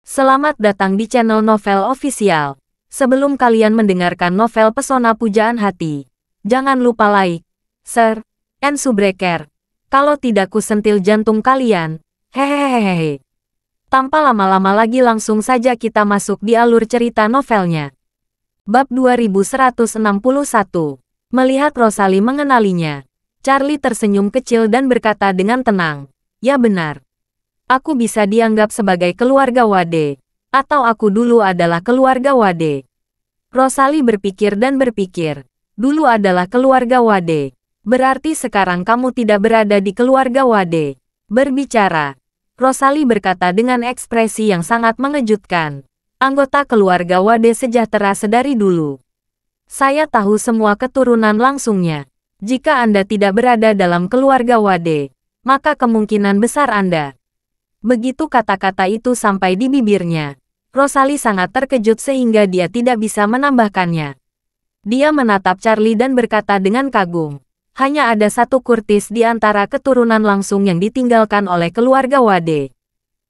Selamat datang di channel Novel Official. Sebelum kalian mendengarkan novel Pesona Pujaan Hati, jangan lupa like, share, and subscribe. Kalau tidak ku sentil jantung kalian. Hehehehe. Tanpa lama-lama lagi langsung saja kita masuk di alur cerita novelnya. Bab 2161. Melihat Rosalie mengenalinya, Charlie tersenyum kecil dan berkata dengan tenang, "Ya benar. Aku bisa dianggap sebagai keluarga Wade. Atau aku dulu adalah keluarga Wade." Rosalie berpikir dan berpikir. Dulu adalah keluarga Wade. Berarti sekarang kamu tidak berada di keluarga Wade. Berbicara, Rosalie berkata dengan ekspresi yang sangat mengejutkan. Anggota keluarga Wade sejahtera sedari dulu. Saya tahu semua keturunan langsungnya. Jika Anda tidak berada dalam keluarga Wade, maka kemungkinan besar Anda. Begitu kata-kata itu sampai di bibirnya, Rosalie sangat terkejut sehingga dia tidak bisa menambahkannya. Dia menatap Charlie dan berkata dengan kagum, hanya ada satu Curtis di antara keturunan langsung yang ditinggalkan oleh keluarga Wade.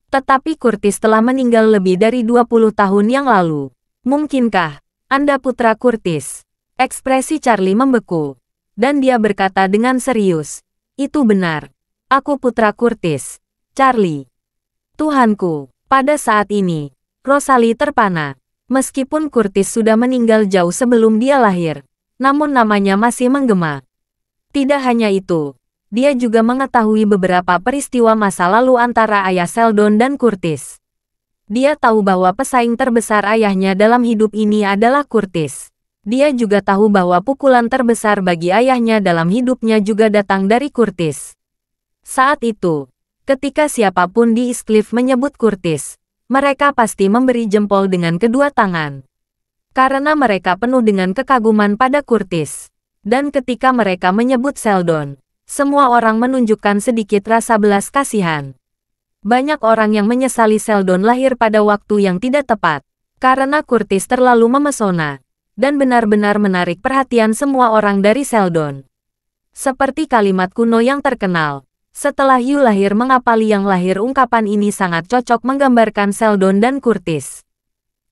Tetapi Curtis telah meninggal lebih dari 20 tahun yang lalu. Mungkinkah Anda putra Curtis? Ekspresi Charlie membeku, dan dia berkata dengan serius, "Itu benar. Aku putra Curtis, Charlie." Tuhanku, pada saat ini, Rosalie terpana. Meskipun Curtis sudah meninggal jauh sebelum dia lahir, namun namanya masih menggema. Tidak hanya itu, dia juga mengetahui beberapa peristiwa masa lalu antara ayah Sheldon dan Curtis. Dia tahu bahwa pesaing terbesar ayahnya dalam hidup ini adalah Curtis. Dia juga tahu bahwa pukulan terbesar bagi ayahnya dalam hidupnya juga datang dari Curtis. Saat itu, ketika siapapun di Eastcliff menyebut Curtis, mereka pasti memberi jempol dengan kedua tangan. Karena mereka penuh dengan kekaguman pada Curtis. Dan ketika mereka menyebut Sheldon, semua orang menunjukkan sedikit rasa belas kasihan. Banyak orang yang menyesali Sheldon lahir pada waktu yang tidak tepat, karena Curtis terlalu memesona, dan benar-benar menarik perhatian semua orang dari Sheldon. Seperti kalimat kuno yang terkenal, "Setelah You lahir mengapali yang lahir." Ungkapan ini sangat cocok menggambarkan Sheldon dan Curtis.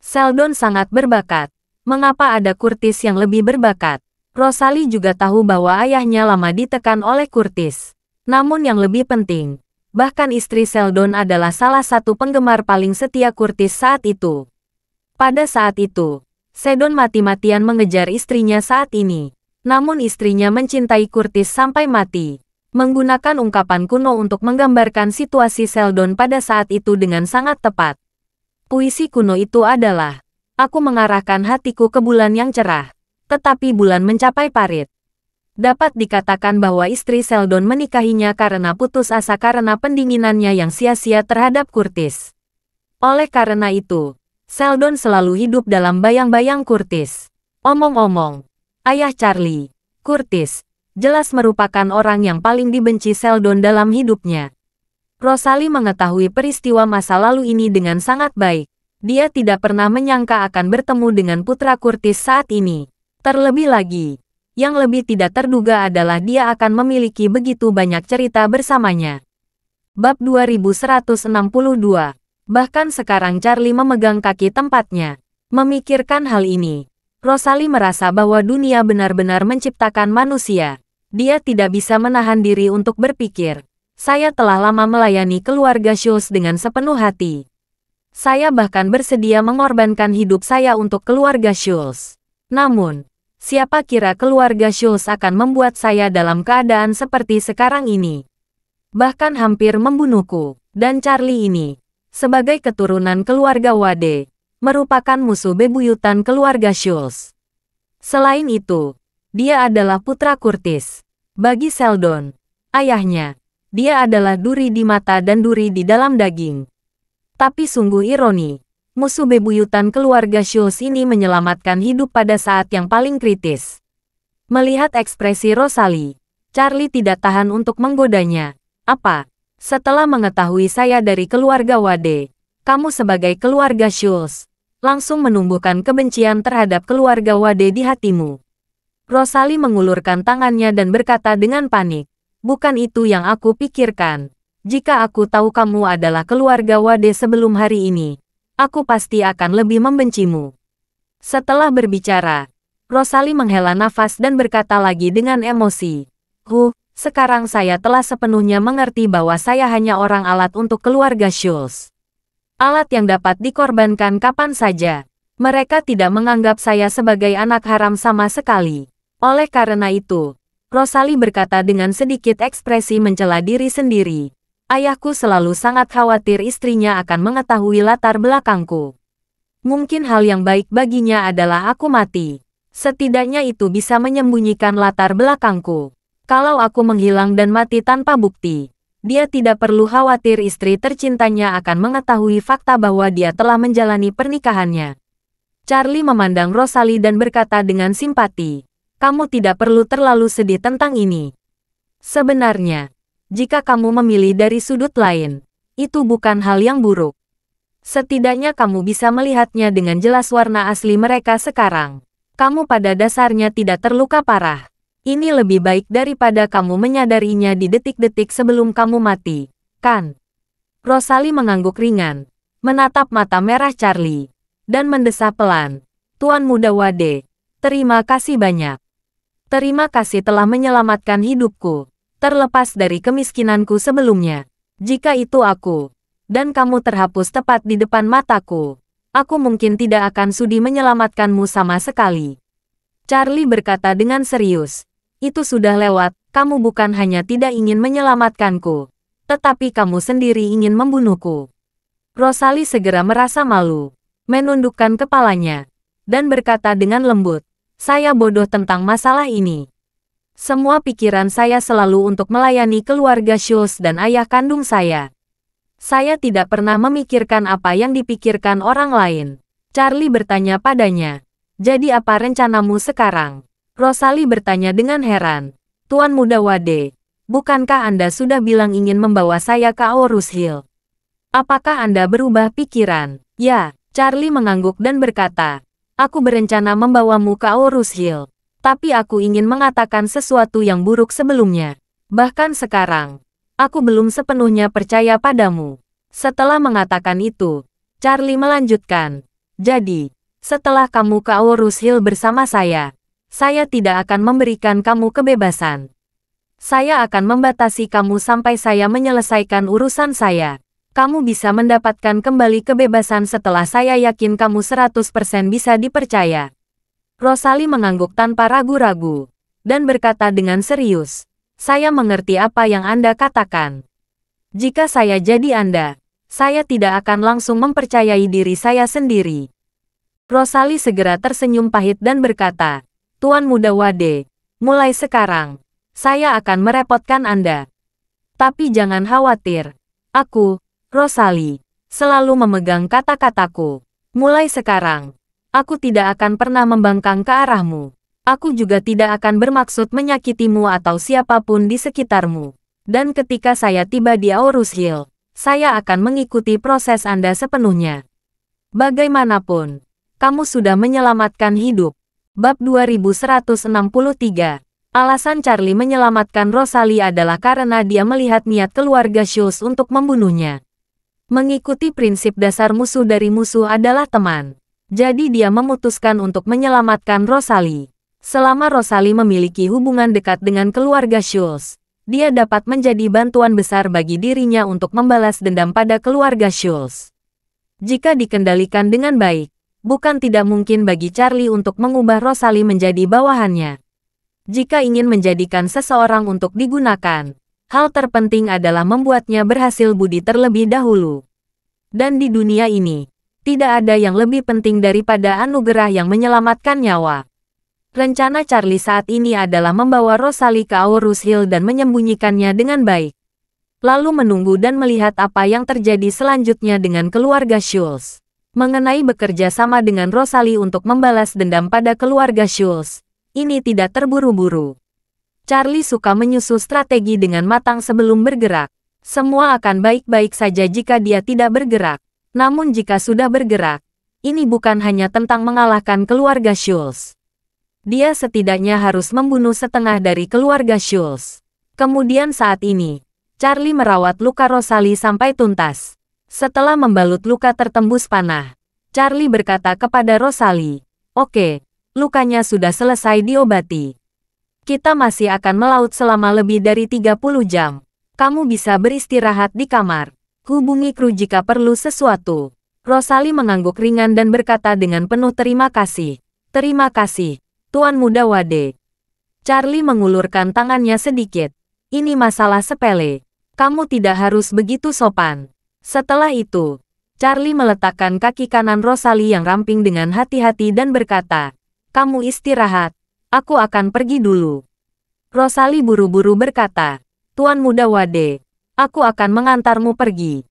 Sheldon sangat berbakat. Mengapa ada Curtis yang lebih berbakat? Rosalie juga tahu bahwa ayahnya lama ditekan oleh Curtis. Namun yang lebih penting, bahkan istri Sheldon adalah salah satu penggemar paling setia Curtis saat itu. Pada saat itu, Sheldon mati-matian mengejar istrinya saat ini. Namun istrinya mencintai Curtis sampai mati. Menggunakan ungkapan kuno untuk menggambarkan situasi Sheldon pada saat itu dengan sangat tepat. Puisi kuno itu adalah, "Aku mengarahkan hatiku ke bulan yang cerah, tetapi bulan mencapai parit." Dapat dikatakan bahwa istri Sheldon menikahinya karena putus asa karena pendinginannya yang sia-sia terhadap Curtis. Oleh karena itu, Sheldon selalu hidup dalam bayang-bayang Curtis. Omong-omong, ayah Charlie, Curtis, jelas merupakan orang yang paling dibenci Sheldon dalam hidupnya. Rosalie mengetahui peristiwa masa lalu ini dengan sangat baik. Dia tidak pernah menyangka akan bertemu dengan putra Curtis saat ini. Terlebih lagi, yang lebih tidak terduga adalah dia akan memiliki begitu banyak cerita bersamanya. Bab 2162. Bahkan sekarang Charlie memegang kaki tempatnya. Memikirkan hal ini, Rosalie merasa bahwa dunia benar-benar menciptakan manusia. Dia tidak bisa menahan diri untuk berpikir, "Saya telah lama melayani keluarga Schultz dengan sepenuh hati. Saya bahkan bersedia mengorbankan hidup saya untuk keluarga Schultz. Namun, siapa kira keluarga Schultz akan membuat saya dalam keadaan seperti sekarang ini? Bahkan hampir membunuhku." Dan Charlie ini, sebagai keturunan keluarga Wade, merupakan musuh bebuyutan keluarga Schultz. Selain itu, dia adalah putra Curtis. Bagi Sheldon, ayahnya, dia adalah duri di mata dan duri di dalam daging. Tapi sungguh ironi, musuh bebuyutan keluarga Schultz ini menyelamatkan hidup pada saat yang paling kritis. Melihat ekspresi Rosalie, Charlie tidak tahan untuk menggodanya. "Apa? Setelah mengetahui saya dari keluarga Wade, kamu sebagai keluarga Schultz langsung menumbuhkan kebencian terhadap keluarga Wade di hatimu?" Rosalie mengulurkan tangannya dan berkata dengan panik, "Bukan itu yang aku pikirkan. Jika aku tahu kamu adalah keluarga Wade sebelum hari ini, aku pasti akan lebih membencimu. Setelah berbicara, Rosalie menghela nafas dan berkata lagi dengan emosi. Sekarang saya telah sepenuhnya mengerti bahwa saya hanya orang alat untuk keluarga Schultz. Alat yang dapat dikorbankan kapan saja. Mereka tidak menganggap saya sebagai anak haram sama sekali. Oleh karena itu, Rosalie berkata dengan sedikit ekspresi mencela diri sendiri. Ayahku selalu sangat khawatir istrinya akan mengetahui latar belakangku. Mungkin hal yang baik baginya adalah aku mati. Setidaknya itu bisa menyembunyikan latar belakangku. Kalau aku menghilang dan mati tanpa bukti, dia tidak perlu khawatir istri tercintanya akan mengetahui fakta bahwa dia telah menjalani pernikahannya. Charlie memandang Rosalie dan berkata dengan simpati, "Kamu tidak perlu terlalu sedih tentang ini. Sebenarnya, jika kamu memilih dari sudut lain, itu bukan hal yang buruk. Setidaknya kamu bisa melihatnya dengan jelas warna asli mereka sekarang. Kamu pada dasarnya tidak terluka parah. Ini lebih baik daripada kamu menyadarinya di detik-detik sebelum kamu mati, kan?" Rosalie mengangguk ringan, menatap mata merah Charlie, dan mendesah pelan, "Tuan Muda Wade, terima kasih banyak. Terima kasih telah menyelamatkan hidupku. Terlepas dari kemiskinanku sebelumnya. Jika itu aku, dan kamu terhapus tepat di depan mataku, aku mungkin tidak akan sudi menyelamatkanmu sama sekali." Charlie berkata dengan serius, "Itu sudah lewat, kamu bukan hanya tidak ingin menyelamatkanku, tetapi kamu sendiri ingin membunuhku." Rosalie segera merasa malu, menundukkan kepalanya, dan berkata dengan lembut, "Saya bodoh tentang masalah ini. Semua pikiran saya selalu untuk melayani keluarga Schultz dan ayah kandung saya. Saya tidak pernah memikirkan apa yang dipikirkan orang lain." Charlie bertanya padanya, "Jadi apa rencanamu sekarang?" Rosalie bertanya dengan heran, "Tuan Muda Wade, bukankah Anda sudah bilang ingin membawa saya ke Aorus Hill? Apakah Anda berubah pikiran?" "Ya," Charlie mengangguk dan berkata, "Aku berencana membawamu ke Aorus Hill. Tapi aku ingin mengatakan sesuatu yang buruk sebelumnya. Bahkan sekarang, aku belum sepenuhnya percaya padamu." Setelah mengatakan itu, Charlie melanjutkan, "Jadi, setelah kamu ke Aorus Hill bersama saya tidak akan memberikan kamu kebebasan. Saya akan membatasi kamu sampai saya menyelesaikan urusan saya. Kamu bisa mendapatkan kembali kebebasan setelah saya yakin kamu 100% bisa dipercaya." Rosalie mengangguk tanpa ragu-ragu, dan berkata dengan serius, "Saya mengerti apa yang Anda katakan. Jika saya jadi Anda, saya tidak akan langsung mempercayai diri saya sendiri." Rosalie segera tersenyum pahit dan berkata, "Tuan Muda Wade, mulai sekarang, saya akan merepotkan Anda. Tapi jangan khawatir, aku, Rosalie, selalu memegang kata-kataku. Mulai sekarang, aku tidak akan pernah membangkang ke arahmu. Aku juga tidak akan bermaksud menyakitimu atau siapapun di sekitarmu. Dan ketika saya tiba di Aorus Hill, saya akan mengikuti proses Anda sepenuhnya. Bagaimanapun, kamu sudah menyelamatkan hidup." Bab 2163. Alasan Charlie menyelamatkan Rosalie adalah karena dia melihat niat keluarga Schultz untuk membunuhnya. Mengikuti prinsip dasar musuh dari musuh adalah teman. Jadi dia memutuskan untuk menyelamatkan Rosalie. Selama Rosalie memiliki hubungan dekat dengan keluarga Schultz, dia dapat menjadi bantuan besar bagi dirinya untuk membalas dendam pada keluarga Schultz. Jika dikendalikan dengan baik, bukan tidak mungkin bagi Charlie untuk mengubah Rosalie menjadi bawahannya. Jika ingin menjadikan seseorang untuk digunakan, hal terpenting adalah membuatnya berhasil budi terlebih dahulu. Dan di dunia ini, tidak ada yang lebih penting daripada anugerah yang menyelamatkan nyawa. Rencana Charlie saat ini adalah membawa Rosalie ke Aorus Hill dan menyembunyikannya dengan baik. Lalu menunggu dan melihat apa yang terjadi selanjutnya dengan keluarga Schultz. Mengenai bekerja sama dengan Rosalie untuk membalas dendam pada keluarga Schultz, ini tidak terburu-buru. Charlie suka menyusun strategi dengan matang sebelum bergerak. Semua akan baik-baik saja jika dia tidak bergerak. Namun jika sudah bergerak, ini bukan hanya tentang mengalahkan keluarga Schultz. Dia setidaknya harus membunuh setengah dari keluarga Schultz. Kemudian saat ini, Charlie merawat luka Rosalie sampai tuntas. Setelah membalut luka tertembus panah, Charlie berkata kepada Rosalie, "Oke, lukanya sudah selesai diobati. Kita masih akan melaut selama lebih dari 30 jam. Kamu bisa beristirahat di kamar. Hubungi kru jika perlu sesuatu." Rosalie mengangguk ringan dan berkata dengan penuh terima kasih. "Terima kasih, Tuan Muda Wade." Charlie mengulurkan tangannya sedikit. "Ini masalah sepele. Kamu tidak harus begitu sopan." Setelah itu, Charlie meletakkan kaki kanan Rosalie yang ramping dengan hati-hati dan berkata, "Kamu istirahat. Aku akan pergi dulu." Rosalie buru-buru berkata, "Tuan Muda Wade, aku akan mengantarmu pergi."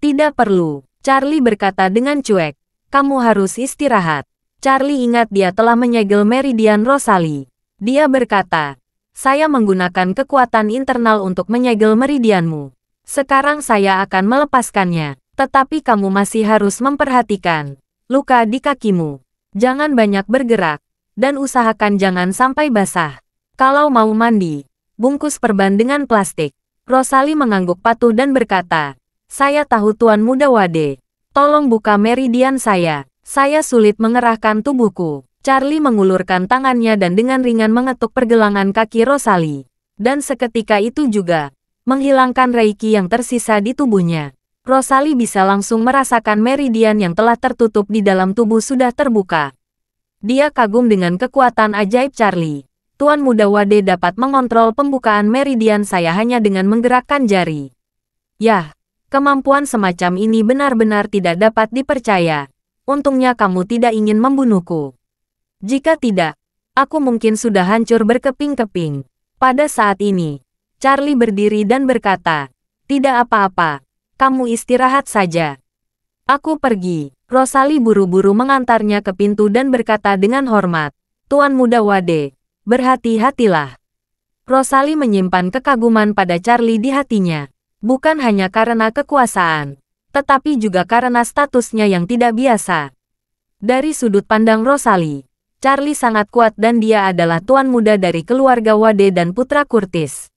"Tidak perlu," Charlie berkata dengan cuek. "Kamu harus istirahat." Charlie ingat dia telah menyegel meridian Rosalie. Dia berkata, "Saya menggunakan kekuatan internal untuk menyegel meridianmu. Sekarang saya akan melepaskannya. Tetapi kamu masih harus memperhatikan luka di kakimu. Jangan banyak bergerak, dan usahakan jangan sampai basah. Kalau mau mandi, bungkus perban dengan plastik." Rosalie mengangguk patuh dan berkata, "Saya tahu Tuan Muda Wade. Tolong buka meridian saya. Saya sulit mengerahkan tubuhku." Charlie mengulurkan tangannya dan dengan ringan mengetuk pergelangan kaki Rosalie. Dan seketika itu juga, menghilangkan reiki yang tersisa di tubuhnya. Rosalie bisa langsung merasakan meridian yang telah tertutup di dalam tubuh sudah terbuka. Dia kagum dengan kekuatan ajaib Charlie. "Tuan Muda Wade dapat mengontrol pembukaan meridian saya hanya dengan menggerakkan jari. Yah, kemampuan semacam ini benar-benar tidak dapat dipercaya. Untungnya kamu tidak ingin membunuhku. Jika tidak, aku mungkin sudah hancur berkeping-keping." Pada saat ini, Charlie berdiri dan berkata, "Tidak apa-apa, kamu istirahat saja. Aku pergi." Rosalie buru-buru mengantarnya ke pintu dan berkata dengan hormat, "Tuan Muda Wade, berhati-hatilah." Rosalie menyimpan kekaguman pada Charlie di hatinya. Bukan hanya karena kekuasaan, tetapi juga karena statusnya yang tidak biasa. Dari sudut pandang Rosalie, Charlie sangat kuat dan dia adalah tuan muda dari keluarga Wade dan putra Curtis.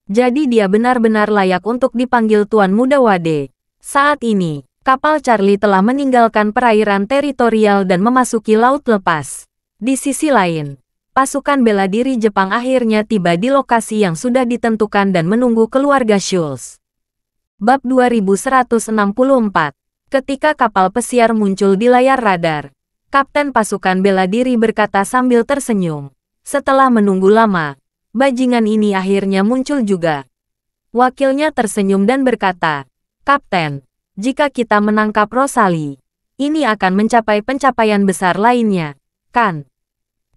Jadi dia benar-benar layak untuk dipanggil Tuan Muda Wade. Saat ini, kapal Charlie telah meninggalkan perairan teritorial dan memasuki laut lepas. Di sisi lain, pasukan bela diri Jepang akhirnya tiba di lokasi yang sudah ditentukan dan menunggu keluarga Schultz. Bab 2164. Ketika kapal pesiar muncul di layar radar, Kapten pasukan bela diri berkata sambil tersenyum. Setelah menunggu lama, bajingan ini akhirnya muncul juga. Wakilnya tersenyum dan berkata, "Kapten, jika kita menangkap Rosalie, ini akan mencapai pencapaian besar lainnya, kan?"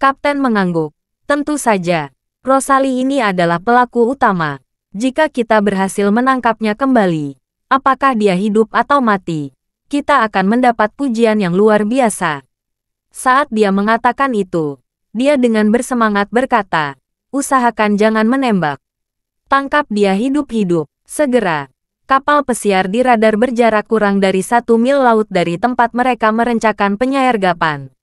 Kapten mengangguk. "Tentu saja, Rosalie ini adalah pelaku utama. Jika kita berhasil menangkapnya kembali, apakah dia hidup atau mati, kita akan mendapat pujian yang luar biasa." Saat dia mengatakan itu, dia dengan bersemangat berkata, "Usahakan jangan menembak. Tangkap dia hidup-hidup, segera." Kapal pesiar di radar berjarak kurang dari 1 mil laut dari tempat mereka merencanakan penyergapan.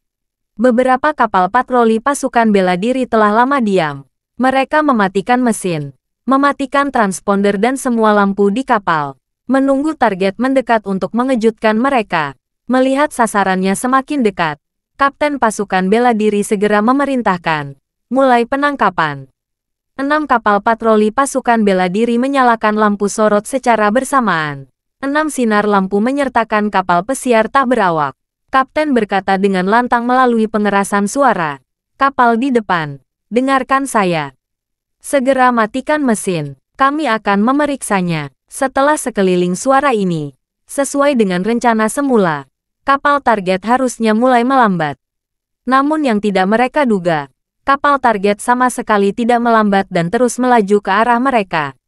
Beberapa kapal patroli pasukan bela diri telah lama diam. Mereka mematikan mesin, mematikan transponder dan semua lampu di kapal, menunggu target mendekat untuk mengejutkan mereka. Melihat sasarannya semakin dekat, Kapten pasukan bela diri segera memerintahkan, mulai penangkapan. 6 kapal patroli pasukan bela diri menyalakan lampu sorot secara bersamaan. 6 sinar lampu menyertakan kapal pesiar tak berawak. Kapten berkata dengan lantang melalui pengerasan suara, "Kapal di depan, dengarkan saya. Segera matikan mesin, kami akan memeriksanya." Setelah sekeliling suara ini, sesuai dengan rencana semula, kapal target harusnya mulai melambat. Namun yang tidak mereka duga, kapal target sama sekali tidak melambat dan terus melaju ke arah mereka.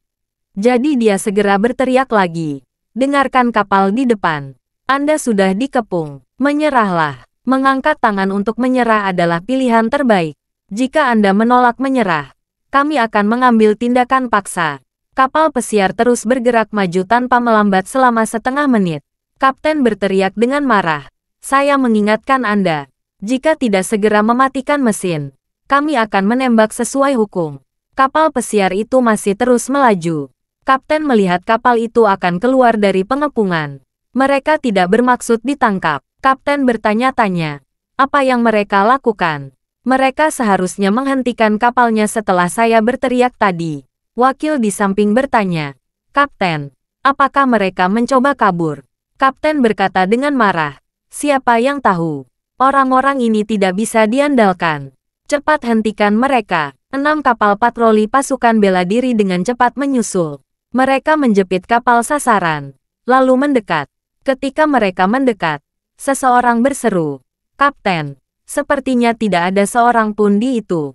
Jadi dia segera berteriak lagi, "Dengarkan kapal di depan. Anda sudah dikepung. Menyerahlah." Mengangkat tangan untuk menyerah adalah pilihan terbaik. Jika Anda menolak menyerah, kami akan mengambil tindakan paksa. Kapal pesiar terus bergerak maju tanpa melambat selama setengah menit. Kapten berteriak dengan marah, "Saya mengingatkan Anda, jika tidak segera mematikan mesin, kami akan menembak sesuai hukum." Kapal pesiar itu masih terus melaju. Kapten melihat kapal itu akan keluar dari pengepungan. Mereka tidak bermaksud ditangkap. Kapten bertanya-tanya, apa yang mereka lakukan? Mereka seharusnya menghentikan kapalnya setelah saya berteriak tadi. Wakil di samping bertanya, Kapten, apakah mereka mencoba kabur? Kapten berkata dengan marah, siapa yang tahu? Orang-orang ini tidak bisa diandalkan. Cepat hentikan mereka. 6 kapal patroli pasukan bela diri dengan cepat menyusul. Mereka menjepit kapal sasaran, lalu mendekat. Ketika mereka mendekat, seseorang berseru, Kapten, sepertinya tidak ada seorang pun di itu.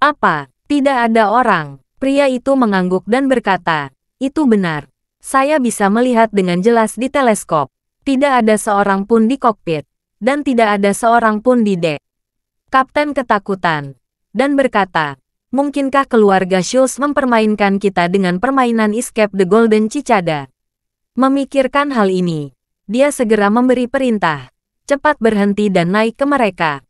Apa? Tidak ada orang. Pria itu mengangguk dan berkata, itu benar. Saya bisa melihat dengan jelas di teleskop. Tidak ada seorang pun di kokpit, dan tidak ada seorang pun di dek. Kapten ketakutan, dan berkata, mungkinkah keluarga Schultz mempermainkan kita dengan permainan Escape the Golden Cicada? Memikirkan hal ini, dia segera memberi perintah. Cepat berhenti dan naik ke mereka.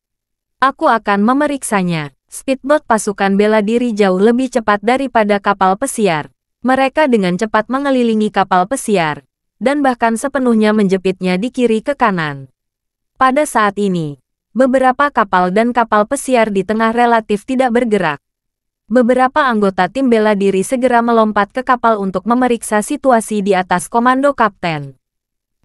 Aku akan memeriksanya. Speedboat pasukan bela diri jauh lebih cepat daripada kapal pesiar. Mereka dengan cepat mengelilingi kapal pesiar, dan bahkan sepenuhnya menjepitnya di kiri ke kanan. Pada saat ini, beberapa kapal dan kapal pesiar di tengah relatif tidak bergerak. Beberapa anggota tim bela diri segera melompat ke kapal untuk memeriksa situasi di atas komando kapten.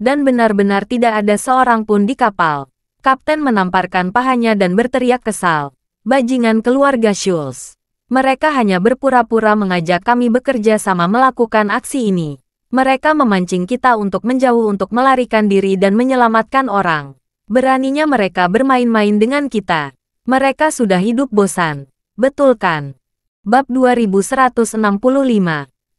Dan benar-benar tidak ada seorang pun di kapal. Kapten menamparkan pahanya dan berteriak kesal. Bajingan keluarga Schultz. Mereka hanya berpura-pura mengajak kami bekerja sama melakukan aksi ini. Mereka memancing kita untuk menjauh untuk melarikan diri dan menyelamatkan orang. Beraninya mereka bermain-main dengan kita. Mereka sudah hidup bosan. Betul kan? Bab 2165.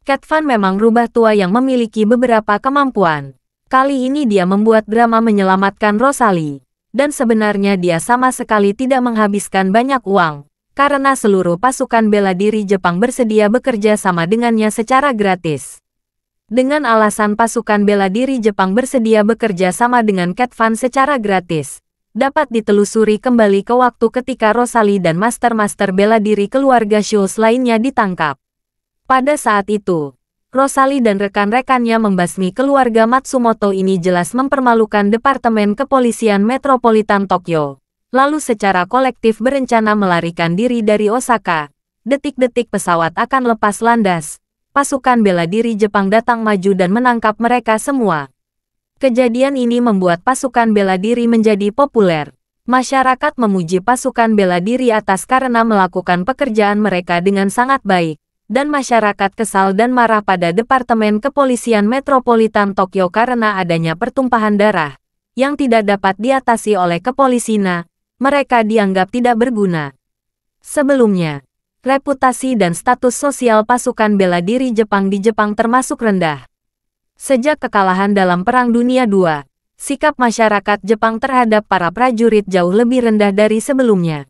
Cat Van memang rubah tua yang memiliki beberapa kemampuan. Kali ini dia membuat drama menyelamatkan Rosalie. Dan sebenarnya dia sama sekali tidak menghabiskan banyak uang, karena seluruh pasukan bela diri Jepang bersedia bekerja sama dengannya secara gratis. Dengan alasan pasukan bela diri Jepang bersedia bekerja sama dengan Cat Van secara gratis, dapat ditelusuri kembali ke waktu ketika Rosalie dan master-master bela diri keluarga Schultz lainnya ditangkap. Pada saat itu, Rosalie dan rekan-rekannya membasmi keluarga Matsumoto ini jelas mempermalukan Departemen Kepolisian Metropolitan Tokyo, lalu secara kolektif berencana melarikan diri dari Osaka. Detik-detik pesawat akan lepas landas, pasukan bela diri Jepang datang maju dan menangkap mereka semua. Kejadian ini membuat pasukan bela diri menjadi populer. Masyarakat memuji pasukan bela diri atas karena melakukan pekerjaan mereka dengan sangat baik, dan masyarakat kesal dan marah pada Departemen Kepolisian Metropolitan Tokyo karena adanya pertumpahan darah yang tidak dapat diatasi oleh kepolisian. Mereka dianggap tidak berguna. Sebelumnya, reputasi dan status sosial pasukan bela diri Jepang di Jepang termasuk rendah. Sejak kekalahan dalam Perang Dunia II, sikap masyarakat Jepang terhadap para prajurit jauh lebih rendah dari sebelumnya.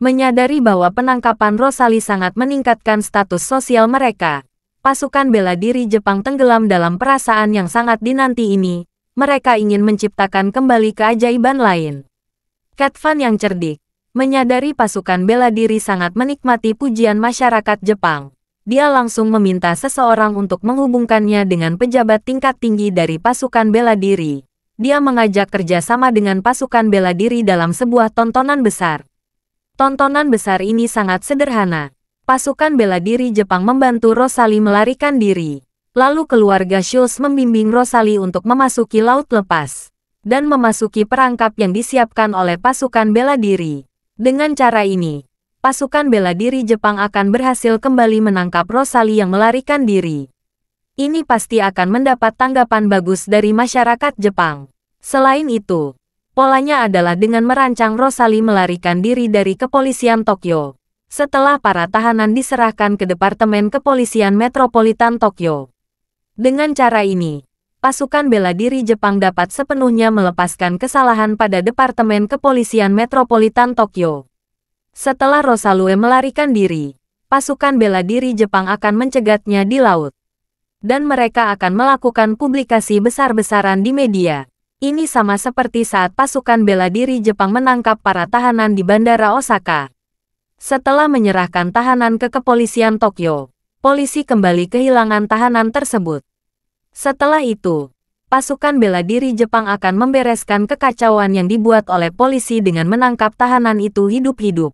Menyadari bahwa penangkapan Rosalie sangat meningkatkan status sosial mereka, pasukan bela diri Jepang tenggelam dalam perasaan yang sangat dinanti ini. Mereka ingin menciptakan kembali keajaiban lain. Cat Van yang cerdik, menyadari pasukan bela diri sangat menikmati pujian masyarakat Jepang. Dia langsung meminta seseorang untuk menghubungkannya dengan pejabat tingkat tinggi dari pasukan bela diri. Dia mengajak kerjasama dengan pasukan bela diri dalam sebuah tontonan besar. Tontonan besar ini sangat sederhana. Pasukan bela diri Jepang membantu Rosalie melarikan diri. Lalu keluarga Schultz membimbing Rosalie untuk memasuki laut lepas dan memasuki perangkap yang disiapkan oleh pasukan bela diri. Dengan cara ini, pasukan bela diri Jepang akan berhasil kembali menangkap Rosalie yang melarikan diri. Ini pasti akan mendapat tanggapan bagus dari masyarakat Jepang. Selain itu, polanya adalah dengan merancang Rosalie melarikan diri dari kepolisian Tokyo. Setelah para tahanan diserahkan ke Departemen Kepolisian Metropolitan Tokyo. Dengan cara ini, pasukan bela diri Jepang dapat sepenuhnya melepaskan kesalahan pada Departemen Kepolisian Metropolitan Tokyo. Setelah Rosalie melarikan diri, pasukan bela diri Jepang akan mencegatnya di laut. Dan mereka akan melakukan publikasi besar-besaran di media. Ini sama seperti saat pasukan bela diri Jepang menangkap para tahanan di Bandara Osaka. Setelah menyerahkan tahanan ke kepolisian Tokyo, polisi kembali kehilangan tahanan tersebut. Setelah itu, pasukan bela diri Jepang akan membereskan kekacauan yang dibuat oleh polisi dengan menangkap tahanan itu hidup-hidup.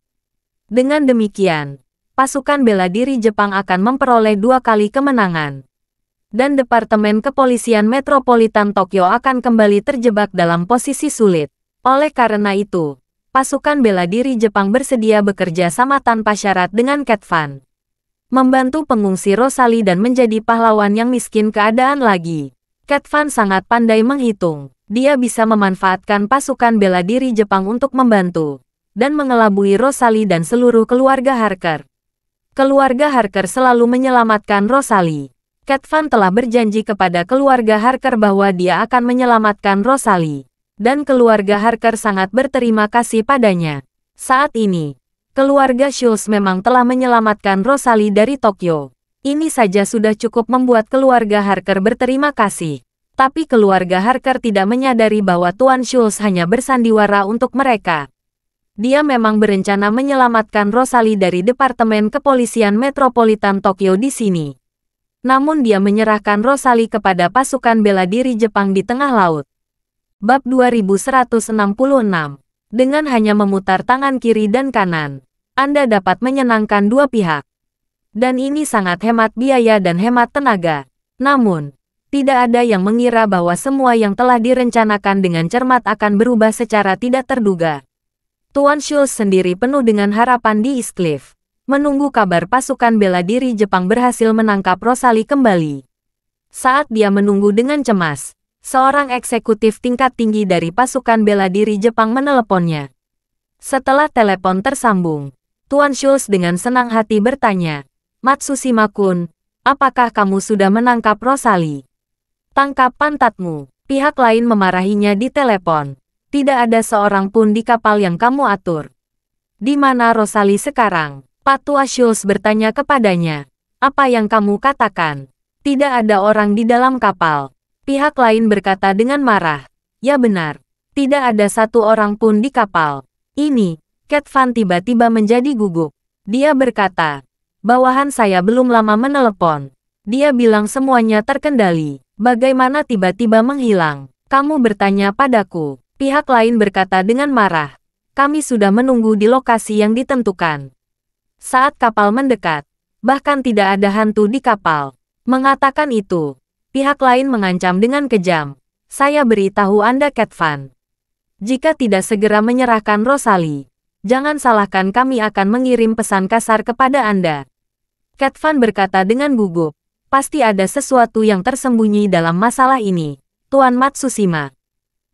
Dengan demikian, pasukan bela diri Jepang akan memperoleh 2 kali kemenangan. Dan Departemen Kepolisian Metropolitan Tokyo akan kembali terjebak dalam posisi sulit. Oleh karena itu, pasukan bela diri Jepang bersedia bekerja sama tanpa syarat dengan Cat Van. Membantu pengungsi Rosalie dan menjadi pahlawan yang miskin keadaan lagi. Cat Van sangat pandai menghitung. Dia bisa memanfaatkan pasukan bela diri Jepang untuk membantu dan mengelabui Rosalie dan seluruh keluarga Harker. Keluarga Harker selalu menyelamatkan Rosalie. Cat Van telah berjanji kepada keluarga Harker bahwa dia akan menyelamatkan Rosalie. Dan keluarga Harker sangat berterima kasih padanya. Saat ini, keluarga Schultz memang telah menyelamatkan Rosalie dari Tokyo. Ini saja sudah cukup membuat keluarga Harker berterima kasih. Tapi keluarga Harker tidak menyadari bahwa Tuan Schultz hanya bersandiwara untuk mereka. Dia memang berencana menyelamatkan Rosalie dari Departemen Kepolisian Metropolitan Tokyo di sini. Namun dia menyerahkan Rosalie kepada pasukan bela diri Jepang di tengah laut. Bab 2166. Dengan hanya memutar tangan kiri dan kanan, Anda dapat menyenangkan dua pihak. Dan ini sangat hemat biaya dan hemat tenaga. Namun, tidak ada yang mengira bahwa semua yang telah direncanakan dengan cermat akan berubah secara tidak terduga. Tuan Schultz sendiri penuh dengan harapan di East Cliff. Menunggu kabar pasukan bela diri Jepang berhasil menangkap Rosalie kembali. Saat dia menunggu dengan cemas, seorang eksekutif tingkat tinggi dari pasukan bela diri Jepang meneleponnya. Setelah telepon tersambung, Tuan Schultz dengan senang hati bertanya, "Matsushima-kun, apakah kamu sudah menangkap Rosalie?" "Tangkap pantatmu." Pihak lain memarahinya di telepon. "Tidak ada seorang pun di kapal yang kamu atur. Di mana Rosalie sekarang?" Patua Schultz bertanya kepadanya. "Apa yang kamu katakan? Tidak ada orang di dalam kapal." Pihak lain berkata dengan marah. "Ya benar. Tidak ada satu orang pun di kapal." Ini, Cat Van tiba-tiba menjadi gugup. Dia berkata, "Bawahan saya belum lama menelepon. Dia bilang semuanya terkendali. Bagaimana tiba-tiba menghilang? Kamu bertanya padaku." Pihak lain berkata dengan marah. "Kami sudah menunggu di lokasi yang ditentukan. Saat kapal mendekat, bahkan tidak ada hantu di kapal." Mengatakan itu, pihak lain mengancam dengan kejam. "Saya beritahu Anda Cat Van. Jika tidak segera menyerahkan Rosalie, jangan salahkan kami akan mengirim pesan kasar kepada Anda." Cat Van berkata dengan gugup, "Pasti ada sesuatu yang tersembunyi dalam masalah ini, Tuan Matsushima.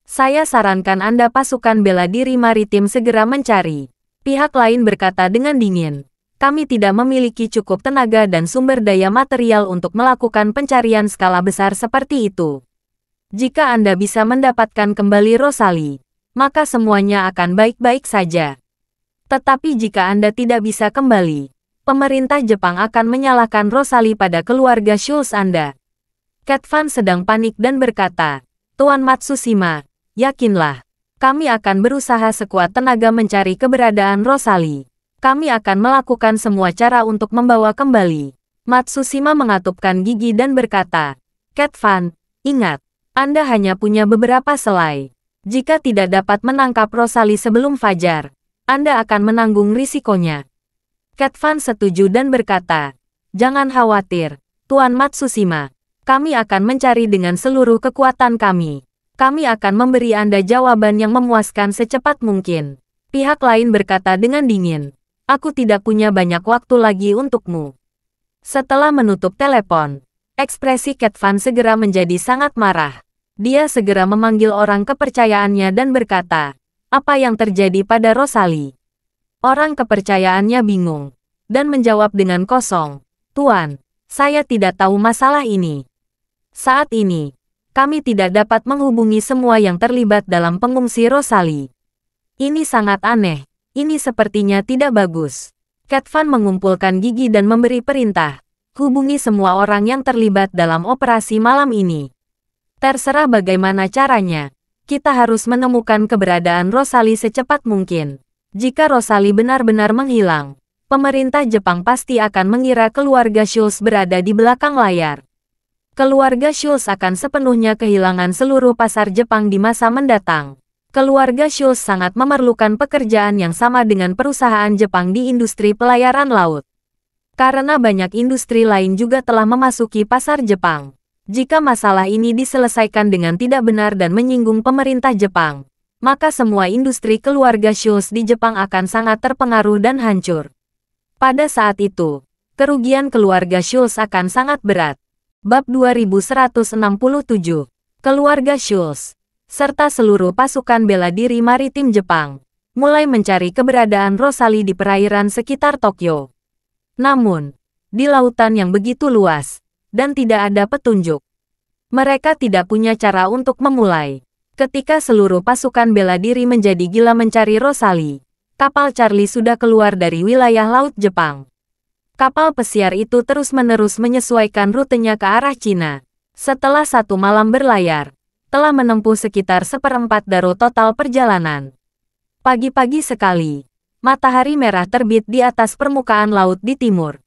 Saya sarankan Anda pasukan bela diri maritim segera mencari." Pihak lain berkata dengan dingin, "Kami tidak memiliki cukup tenaga dan sumber daya material untuk melakukan pencarian skala besar seperti itu. Jika Anda bisa mendapatkan kembali Rosalie, maka semuanya akan baik-baik saja. Tetapi jika Anda tidak bisa kembali, pemerintah Jepang akan menyalahkan Rosalie pada keluarga Schultz Anda." Cat Van sedang panik dan berkata, "Tuan Matsushima, yakinlah, kami akan berusaha sekuat tenaga mencari keberadaan Rosalie. Kami akan melakukan semua cara untuk membawa kembali." Matsushima mengatupkan gigi dan berkata, "Cat Van, ingat, Anda hanya punya beberapa selai. Jika tidak dapat menangkap Rosalie sebelum fajar, Anda akan menanggung risikonya." Cat Van setuju dan berkata, "Jangan khawatir, Tuan Matsushima. Kami akan mencari dengan seluruh kekuatan kami. Kami akan memberi Anda jawaban yang memuaskan secepat mungkin." Pihak lain berkata dengan dingin, "Aku tidak punya banyak waktu lagi untukmu." Setelah menutup telepon, ekspresi Cat Van segera menjadi sangat marah. Dia segera memanggil orang kepercayaannya dan berkata, "Apa yang terjadi pada Rosalie?" Orang kepercayaannya bingung dan menjawab dengan kosong, "Tuan, saya tidak tahu masalah ini. Saat ini, kami tidak dapat menghubungi semua yang terlibat dalam pengungsi Rosalie. Ini sangat aneh. Ini sepertinya tidak bagus." Cat Van mengumpulkan gigi dan memberi perintah, "Hubungi semua orang yang terlibat dalam operasi malam ini. Terserah bagaimana caranya, kita harus menemukan keberadaan Rosalie secepat mungkin. Jika Rosalie benar-benar menghilang, pemerintah Jepang pasti akan mengira keluarga Schultz berada di belakang layar. Keluarga Schultz akan sepenuhnya kehilangan seluruh pasar Jepang di masa mendatang. Keluarga Schultz sangat memerlukan pekerjaan yang sama dengan perusahaan Jepang di industri pelayaran laut. Karena banyak industri lain juga telah memasuki pasar Jepang. Jika masalah ini diselesaikan dengan tidak benar dan menyinggung pemerintah Jepang, maka semua industri keluarga Schultz di Jepang akan sangat terpengaruh dan hancur. Pada saat itu, kerugian keluarga Schultz akan sangat berat. Bab 2167, Keluarga Schultz, serta seluruh pasukan bela diri maritim Jepang, mulai mencari keberadaan Rosalie di perairan sekitar Tokyo. Namun, di lautan yang begitu luas, dan tidak ada petunjuk, mereka tidak punya cara untuk memulai. Ketika seluruh pasukan bela diri menjadi gila mencari Rosalie, kapal Charlie sudah keluar dari wilayah laut Jepang. Kapal pesiar itu terus-menerus menyesuaikan rutenya ke arah Cina. Setelah 1 malam berlayar, telah menempuh sekitar 1/4 daro total perjalanan. Pagi-pagi sekali, matahari merah terbit di atas permukaan laut di timur.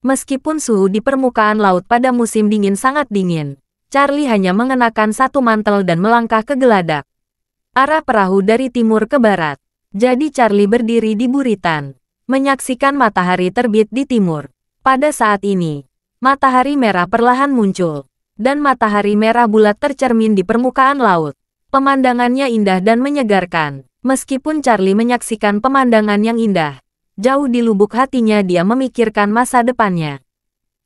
Meskipun suhu di permukaan laut pada musim dingin sangat dingin, Charlie hanya mengenakan 1 mantel dan melangkah ke geladak arah perahu dari timur ke barat. Jadi Charlie berdiri di buritan, menyaksikan matahari terbit di timur. Pada saat ini, matahari merah perlahan muncul, dan matahari merah bulat tercermin di permukaan laut. Pemandangannya indah dan menyegarkan. Meskipun Charlie menyaksikan pemandangan yang indah, jauh di lubuk hatinya dia memikirkan masa depannya.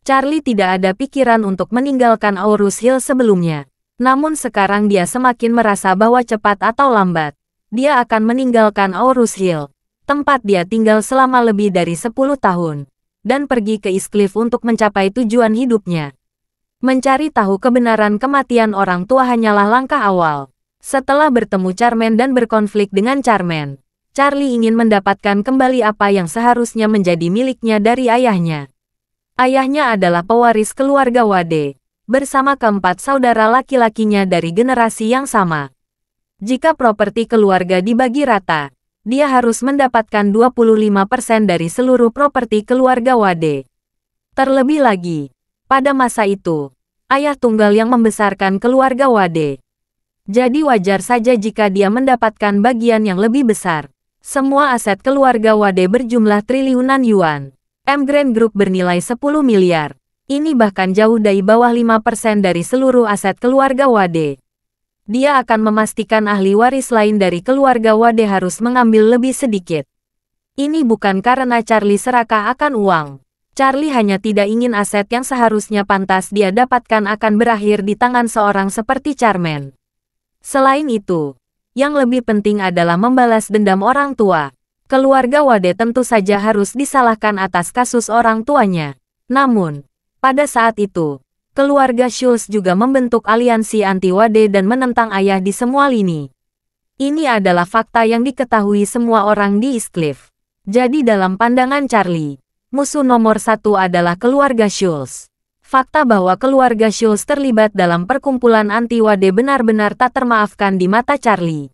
Charlie tidak ada pikiran untuk meninggalkan Aurus Hill sebelumnya. Namun sekarang dia semakin merasa bahwa cepat atau lambat, dia akan meninggalkan Aurus Hill, tempat dia tinggal selama lebih dari 10 tahun, dan pergi ke East Cliff untuk mencapai tujuan hidupnya. Mencari tahu kebenaran kematian orang tua hanyalah langkah awal. Setelah bertemu Charmaine dan berkonflik dengan Charmaine, Charlie ingin mendapatkan kembali apa yang seharusnya menjadi miliknya dari ayahnya. Ayahnya adalah pewaris keluarga Wade, bersama keempat saudara laki-lakinya dari generasi yang sama. Jika properti keluarga dibagi rata, dia harus mendapatkan 25% dari seluruh properti keluarga Wade. Terlebih lagi, pada masa itu, ayah tunggal yang membesarkan keluarga Wade. Jadi wajar saja jika dia mendapatkan bagian yang lebih besar. Semua aset keluarga Wade berjumlah triliunan yuan. M Grand Group bernilai 10 miliar. Ini bahkan jauh dari bawah 5% dari seluruh aset keluarga Wade. Dia akan memastikan ahli waris lain dari keluarga Wade harus mengambil lebih sedikit. Ini bukan karena Charlie serakah akan uang. Charlie hanya tidak ingin aset yang seharusnya pantas dia dapatkan akan berakhir di tangan seorang seperti Charmaine. Selain itu, yang lebih penting adalah membalas dendam orang tua. Keluarga Wade tentu saja harus disalahkan atas kasus orang tuanya. Namun, pada saat itu, keluarga Schultz juga membentuk aliansi anti-Wade dan menentang ayah di semua lini. Ini adalah fakta yang diketahui semua orang di East Cliff. Jadi dalam pandangan Charlie, musuh nomor 1 adalah keluarga Schultz. Fakta bahwa keluarga Schultz terlibat dalam perkumpulan anti-Wade benar-benar tak termaafkan di mata Charlie.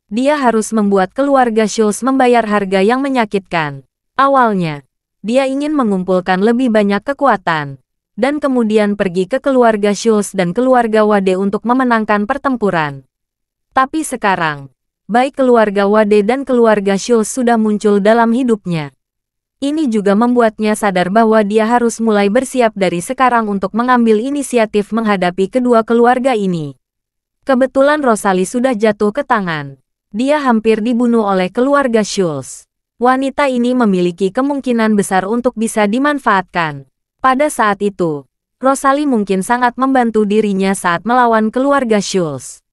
Dia harus membuat keluarga Schultz membayar harga yang menyakitkan. Awalnya, dia ingin mengumpulkan lebih banyak kekuatan, dan kemudian pergi ke keluarga Schultz dan keluarga Wade untuk memenangkan pertempuran. Tapi sekarang, baik keluarga Wade dan keluarga Schultz sudah muncul dalam hidupnya. Ini juga membuatnya sadar bahwa dia harus mulai bersiap dari sekarang untuk mengambil inisiatif menghadapi kedua keluarga ini. Kebetulan Rosalie sudah jatuh ke tangan. Dia hampir dibunuh oleh keluarga Schultz. Wanita ini memiliki kemungkinan besar untuk bisa dimanfaatkan. Pada saat itu, Rosalie mungkin sangat membantu dirinya saat melawan keluarga Schultz.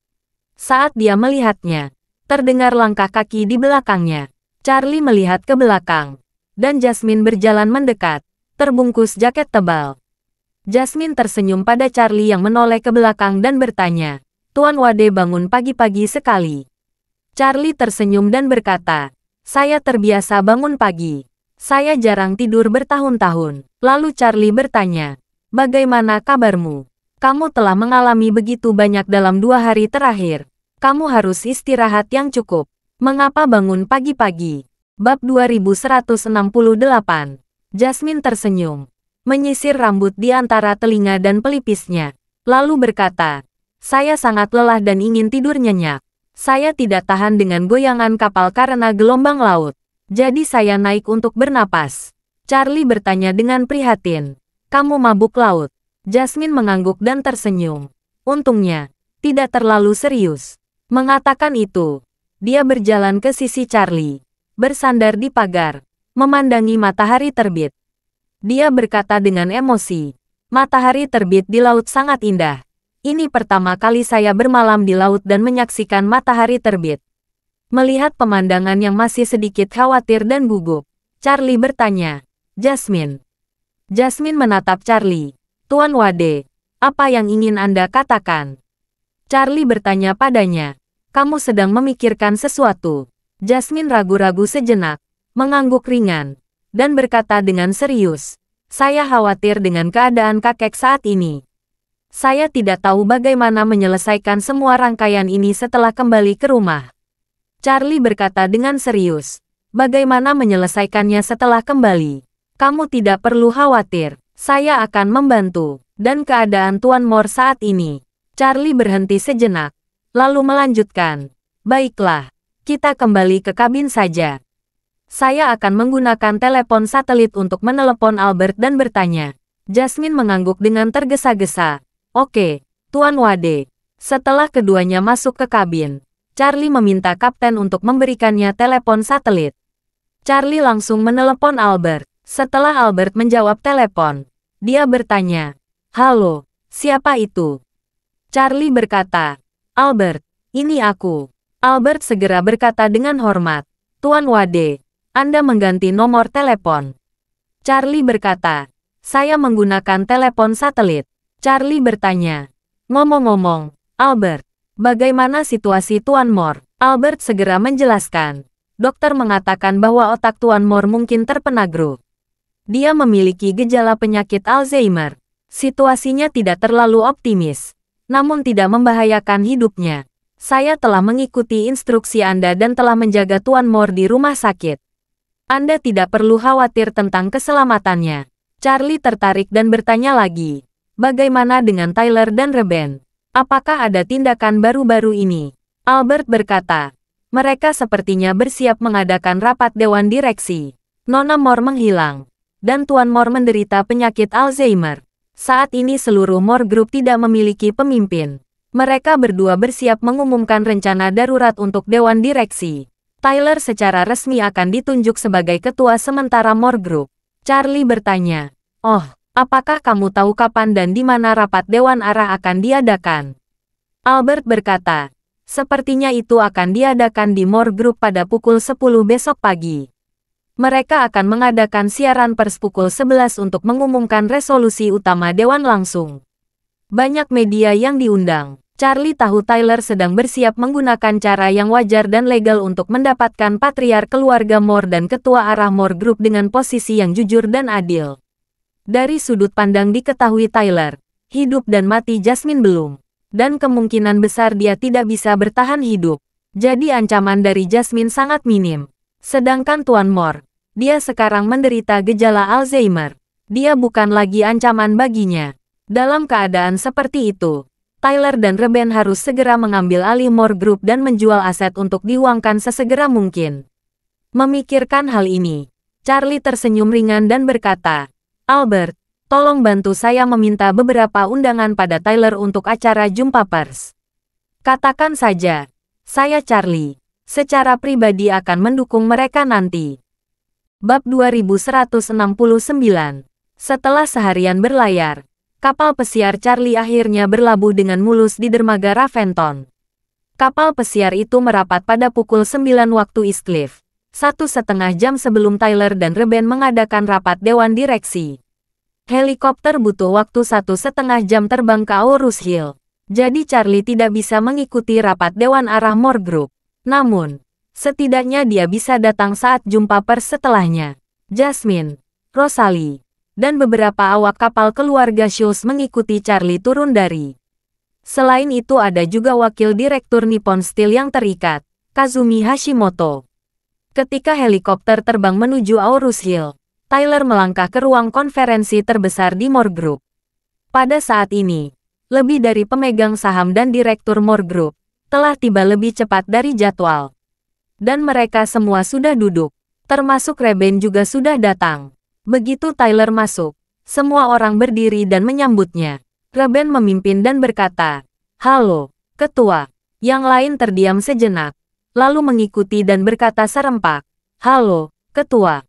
Saat dia melihatnya, terdengar langkah kaki di belakangnya. Charlie melihat ke belakang, dan Jasmine berjalan mendekat, terbungkus jaket tebal. Jasmine tersenyum pada Charlie yang menoleh ke belakang dan bertanya, "Tuan Wade bangun pagi-pagi sekali." Charlie tersenyum dan berkata, "Saya terbiasa bangun pagi. Saya jarang tidur bertahun-tahun." Lalu Charlie bertanya, "Bagaimana kabarmu? Kamu telah mengalami begitu banyak dalam 2 hari terakhir. Kamu harus istirahat yang cukup. Mengapa bangun pagi-pagi?" Bab 2168. Jasmine tersenyum, menyisir rambut di antara telinga dan pelipisnya, lalu berkata, "Saya sangat lelah dan ingin tidur nyenyak. Saya tidak tahan dengan goyangan kapal karena gelombang laut. Jadi saya naik untuk bernapas." Charlie bertanya dengan prihatin, "Kamu mabuk laut?" Jasmine mengangguk dan tersenyum. Untungnya, tidak terlalu serius. Mengatakan itu, dia berjalan ke sisi Charlie, bersandar di pagar, memandangi matahari terbit. Dia berkata dengan emosi, "Matahari terbit di laut sangat indah. Ini pertama kali saya bermalam di laut dan menyaksikan matahari terbit." Melihat pemandangan yang masih sedikit khawatir dan gugup, Charlie bertanya, "Jasmine?" Jasmine menatap Charlie. "Tuan Wade, apa yang ingin Anda katakan?" Charlie bertanya padanya, "Kamu sedang memikirkan sesuatu?" Jasmine ragu-ragu sejenak, mengangguk ringan, dan berkata dengan serius, "Saya khawatir dengan keadaan kakek saat ini. Saya tidak tahu bagaimana menyelesaikan semua rangkaian ini setelah kembali ke rumah." Charlie berkata dengan serius, "Bagaimana menyelesaikannya setelah kembali? Kamu tidak perlu khawatir, saya akan membantu." Dan keadaan Tuan Moore saat ini. Charlie berhenti sejenak, lalu melanjutkan, "Baiklah, kita kembali ke kabin saja. Saya akan menggunakan telepon satelit untuk menelepon Albert dan bertanya." Jasmine mengangguk dengan tergesa-gesa. "Oke, Tuan Wade." Setelah keduanya masuk ke kabin, Charlie meminta kapten untuk memberikannya telepon satelit. Charlie langsung menelepon Albert. Setelah Albert menjawab telepon, dia bertanya, "Halo, siapa itu?" Charlie berkata, "Albert, ini aku." Albert segera berkata dengan hormat, "Tuan Wade, Anda mengganti nomor telepon." Charlie berkata, "Saya menggunakan telepon satelit." Charlie bertanya, "Ngomong-ngomong, Albert, bagaimana situasi Tuan Moore?" Albert segera menjelaskan, "Dokter mengatakan bahwa otak Tuan Moore mungkin terkena stroke. Dia memiliki gejala penyakit Alzheimer. Situasinya tidak terlalu optimis, namun tidak membahayakan hidupnya. Saya telah mengikuti instruksi Anda dan telah menjaga Tuan Moore di rumah sakit. Anda tidak perlu khawatir tentang keselamatannya." Charlie tertarik dan bertanya lagi, "Bagaimana dengan Tyler dan Reben? Apakah ada tindakan baru-baru ini?" Albert berkata, "Mereka sepertinya bersiap mengadakan rapat dewan direksi. Nona Moore menghilang, dan Tuan Moore menderita penyakit Alzheimer. Saat ini seluruh Moore Group tidak memiliki pemimpin. Mereka berdua bersiap mengumumkan rencana darurat untuk dewan direksi. Tyler secara resmi akan ditunjuk sebagai ketua sementara Moore Group." Charlie bertanya, "Oh, apakah kamu tahu kapan dan di mana rapat dewan arah akan diadakan?" Albert berkata, "Sepertinya itu akan diadakan di Moore Group pada pukul 10 besok pagi. Mereka akan mengadakan siaran pers pukul 11 untuk mengumumkan resolusi utama dewan langsung. Banyak media yang diundang." Charlie tahu Tyler sedang bersiap menggunakan cara yang wajar dan legal untuk mendapatkan patriark keluarga Moore dan ketua arah Moore Group dengan posisi yang jujur dan adil. Dari sudut pandang diketahui Tyler, hidup dan mati Jasmine belum, dan kemungkinan besar dia tidak bisa bertahan hidup. Jadi ancaman dari Jasmine sangat minim. Sedangkan Tuan Moore, dia sekarang menderita gejala Alzheimer. Dia bukan lagi ancaman baginya. Dalam keadaan seperti itu, Tyler dan Reben harus segera mengambil alih Moore Group dan menjual aset untuk diuangkan sesegera mungkin. Memikirkan hal ini, Charlie tersenyum ringan dan berkata, "Albert, tolong bantu saya meminta beberapa undangan pada Tyler untuk acara jumpa pers. Katakan saja, saya Charlie, secara pribadi akan mendukung mereka nanti." Bab 2169. Setelah seharian berlayar, kapal pesiar Charlie akhirnya berlabuh dengan mulus di dermaga Raventon. Kapal pesiar itu merapat pada pukul 9 waktu East Cliff, 1,5 jam sebelum Tyler dan Reben mengadakan rapat dewan direksi. Helikopter butuh waktu 1,5 jam terbang ke Aurus Hill, jadi Charlie tidak bisa mengikuti rapat dewan arah Moore Group. Namun, setidaknya dia bisa datang saat jumpa pers setelahnya. Jasmine, Rosalie, dan beberapa awak kapal keluarga Schultz mengikuti Charlie turun dari. Selain itu ada juga wakil direktur Nippon Steel yang terikat, Kazumi Hashimoto. Ketika helikopter terbang menuju Aurus Hill, Tyler melangkah ke ruang konferensi terbesar di Moore Group. Pada saat ini, lebih dari pemegang saham dan direktur Moore Group telah tiba lebih cepat dari jadwal. Dan mereka semua sudah duduk, termasuk Reben juga sudah datang. Begitu Tyler masuk, semua orang berdiri dan menyambutnya. Reben memimpin dan berkata, "Halo, Ketua." Yang lain terdiam sejenak, lalu mengikuti dan berkata serempak, "Halo, Ketua."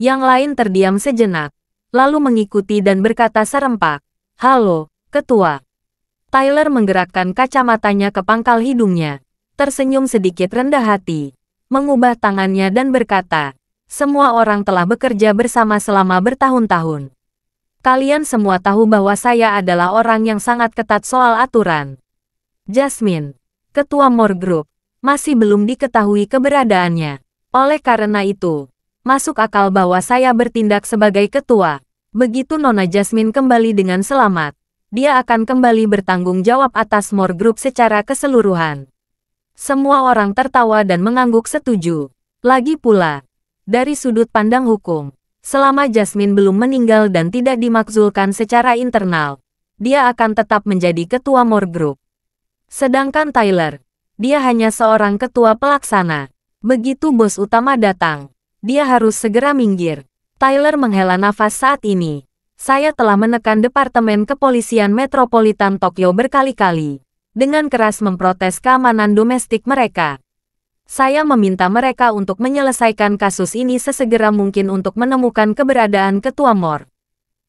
Yang lain terdiam sejenak, lalu mengikuti dan berkata serempak, "Halo, Ketua." Tyler menggerakkan kacamatanya ke pangkal hidungnya, tersenyum sedikit rendah hati, mengubah tangannya dan berkata, "Semua orang telah bekerja bersama selama bertahun-tahun. Kalian semua tahu bahwa saya adalah orang yang sangat ketat soal aturan." Jasmine, Ketua Moore Group, masih belum diketahui keberadaannya. Oleh karena itu, masuk akal bahwa saya bertindak sebagai ketua. Begitu Nona Jasmine kembali dengan selamat, dia akan kembali bertanggung jawab atas Moore Group secara keseluruhan. Semua orang tertawa dan mengangguk setuju. Lagi pula, dari sudut pandang hukum, selama Jasmine belum meninggal dan tidak dimakzulkan secara internal, dia akan tetap menjadi ketua Moore Group. Sedangkan Tyler, dia hanya seorang ketua pelaksana. Begitu bos utama datang, dia harus segera minggir. Tyler menghela nafas saat ini. "Saya telah menekan Departemen Kepolisian Metropolitan Tokyo berkali-kali, dengan keras memprotes keamanan domestik mereka. Saya meminta mereka untuk menyelesaikan kasus ini sesegera mungkin untuk menemukan keberadaan Ketua Moore.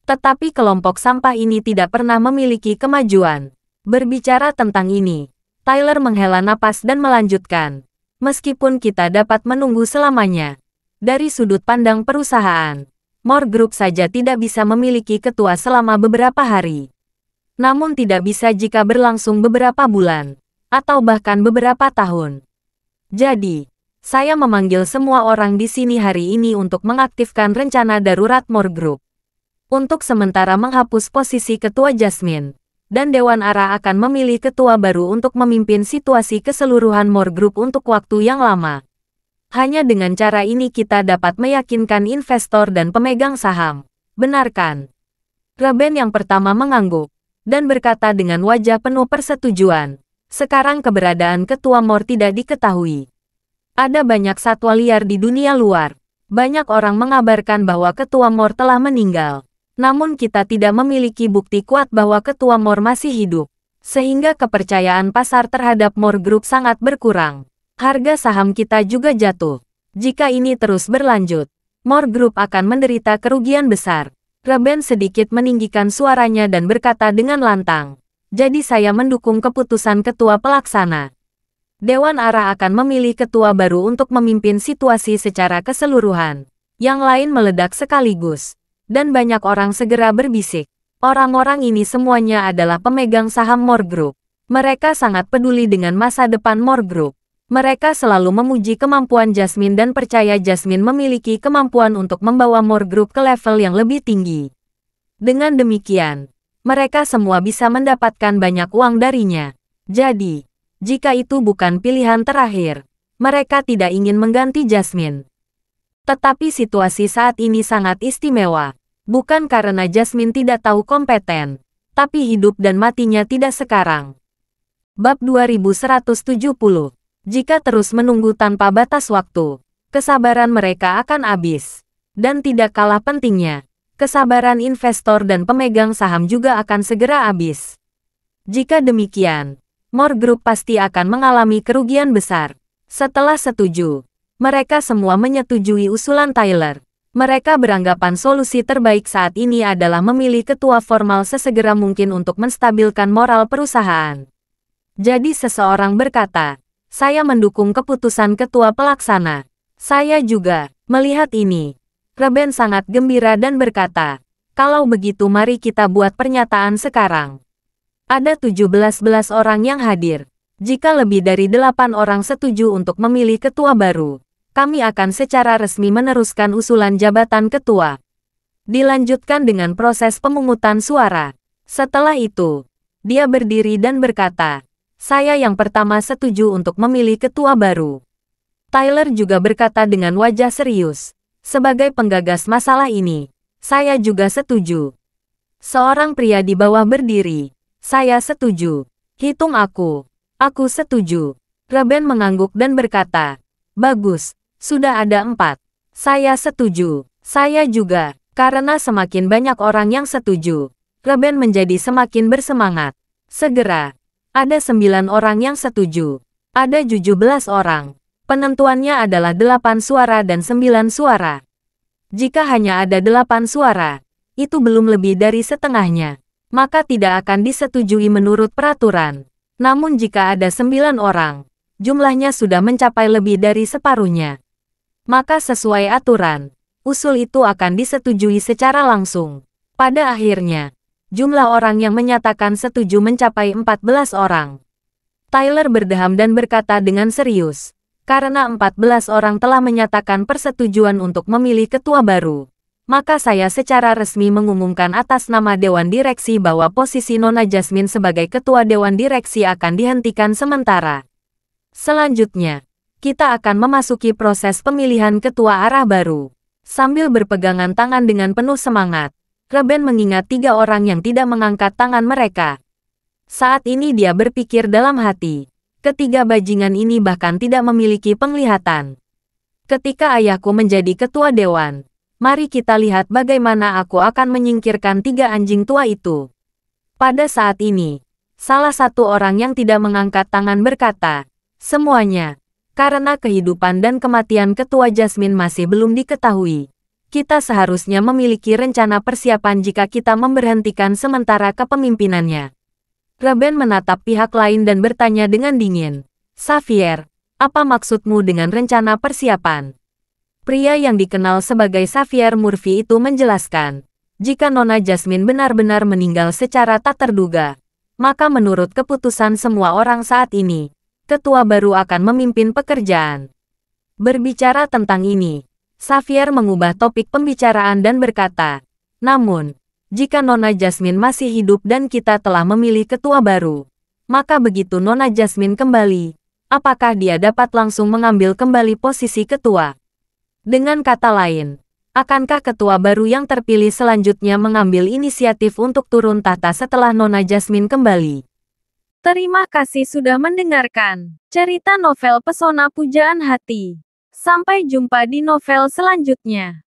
Tetapi kelompok sampah ini tidak pernah memiliki kemajuan." Berbicara tentang ini, Tyler menghela napas dan melanjutkan, "Meskipun kita dapat menunggu selamanya, dari sudut pandang perusahaan, Moore Group saja tidak bisa memiliki ketua selama beberapa hari. Namun tidak bisa jika berlangsung beberapa bulan, atau bahkan beberapa tahun. Jadi, saya memanggil semua orang di sini hari ini untuk mengaktifkan rencana darurat Moore Group. Untuk sementara menghapus posisi ketua Jasmine, dan Dewan Ara akan memilih ketua baru untuk memimpin situasi keseluruhan Moore Group untuk waktu yang lama. Hanya dengan cara ini kita dapat meyakinkan investor dan pemegang saham. Benar kan?" Reben yang pertama mengangguk, dan berkata dengan wajah penuh persetujuan, "Sekarang keberadaan ketua Moore tidak diketahui. Ada banyak satwa liar di dunia luar. Banyak orang mengabarkan bahwa ketua Moore telah meninggal. Namun kita tidak memiliki bukti kuat bahwa ketua Moore masih hidup, sehingga kepercayaan pasar terhadap Moore Group sangat berkurang. Harga saham kita juga jatuh. Jika ini terus berlanjut, Moore Group akan menderita kerugian besar." Reben sedikit meninggikan suaranya dan berkata dengan lantang, "Jadi saya mendukung keputusan ketua pelaksana. Dewan Ara akan memilih ketua baru untuk memimpin situasi secara keseluruhan." Yang lain meledak sekaligus, dan banyak orang segera berbisik. Orang-orang ini semuanya adalah pemegang saham Moore Group. Mereka sangat peduli dengan masa depan Moore Group. Mereka selalu memuji kemampuan Jasmine dan percaya Jasmine memiliki kemampuan untuk membawa Moore Group ke level yang lebih tinggi. Dengan demikian, mereka semua bisa mendapatkan banyak uang darinya. Jadi, jika itu bukan pilihan terakhir, mereka tidak ingin mengganti Jasmine. Tetapi situasi saat ini sangat istimewa. Bukan karena Jasmine tidak tahu kompeten, tapi hidup dan matinya tidak sekarang. Bab 2170. Jika terus menunggu tanpa batas waktu, kesabaran mereka akan habis. Dan tidak kalah pentingnya, kesabaran investor dan pemegang saham juga akan segera habis. Jika demikian, Moore Group pasti akan mengalami kerugian besar. Setelah setuju, mereka semua menyetujui usulan Tyler. Mereka beranggapan solusi terbaik saat ini adalah memilih ketua formal sesegera mungkin untuk menstabilkan moral perusahaan. Jadi seseorang berkata, "Saya mendukung keputusan ketua pelaksana." "Saya juga." Melihat ini, Reben sangat gembira dan berkata, "Kalau begitu mari kita buat pernyataan sekarang." Ada 17 orang yang hadir. Jika lebih dari 8 orang setuju untuk memilih ketua baru, kami akan secara resmi meneruskan usulan jabatan ketua. Dilanjutkan dengan proses pemungutan suara. Setelah itu, dia berdiri dan berkata, "Saya yang pertama setuju untuk memilih ketua baru." Tyler juga berkata dengan wajah serius. Sebagai penggagas masalah ini, saya juga setuju. Seorang pria di bawah berdiri. Saya setuju. Hitung aku. Aku setuju. Reben mengangguk dan berkata, bagus, sudah ada 4. Saya setuju. Saya juga. Karena semakin banyak orang yang setuju, Reben menjadi semakin bersemangat. Segera, ada 9 orang yang setuju. Ada 17 orang. Penentuannya adalah 8 suara dan 9 suara. Jika hanya ada 8 suara, itu belum lebih dari setengahnya, maka tidak akan disetujui menurut peraturan. Namun jika ada 9 orang, jumlahnya sudah mencapai lebih dari separuhnya. Maka sesuai aturan, usul itu akan disetujui secara langsung. Pada akhirnya, jumlah orang yang menyatakan setuju mencapai 14 orang. Tyler berdeham dan berkata dengan serius, karena 14 orang telah menyatakan persetujuan untuk memilih ketua baru, maka saya secara resmi mengumumkan atas nama Dewan Direksi bahwa posisi Nona Jasmine sebagai Ketua Dewan Direksi akan dihentikan sementara. Selanjutnya, kita akan memasuki proses pemilihan ketua arah baru. Sambil berpegangan tangan dengan penuh semangat, Reben mengingat 3 orang yang tidak mengangkat tangan mereka. Saat ini dia berpikir dalam hati, ketiga bajingan ini bahkan tidak memiliki penglihatan. Ketika ayahku menjadi ketua dewan, mari kita lihat bagaimana aku akan menyingkirkan 3 anjing tua itu. Pada saat ini, salah satu orang yang tidak mengangkat tangan berkata, semuanya, karena kehidupan dan kematian ketua Jasmine masih belum diketahui, kita seharusnya memiliki rencana persiapan jika kita memberhentikan sementara kepemimpinannya. Reben menatap pihak lain dan bertanya dengan dingin, Xavier, apa maksudmu dengan rencana persiapan? Pria yang dikenal sebagai Xavier Murphy itu menjelaskan, jika Nona Jasmine benar-benar meninggal secara tak terduga, maka menurut keputusan semua orang saat ini, ketua baru akan memimpin pekerjaan. Berbicara tentang ini, Xavier mengubah topik pembicaraan dan berkata, namun, jika Nona Jasmine masih hidup dan kita telah memilih ketua baru, maka begitu Nona Jasmine kembali, apakah dia dapat langsung mengambil kembali posisi ketua? Dengan kata lain, akankah ketua baru yang terpilih selanjutnya mengambil inisiatif untuk turun tahta setelah Nona Jasmine kembali? Terima kasih sudah mendengarkan cerita novel Pesona Pujaan Hati. Sampai jumpa di novel selanjutnya.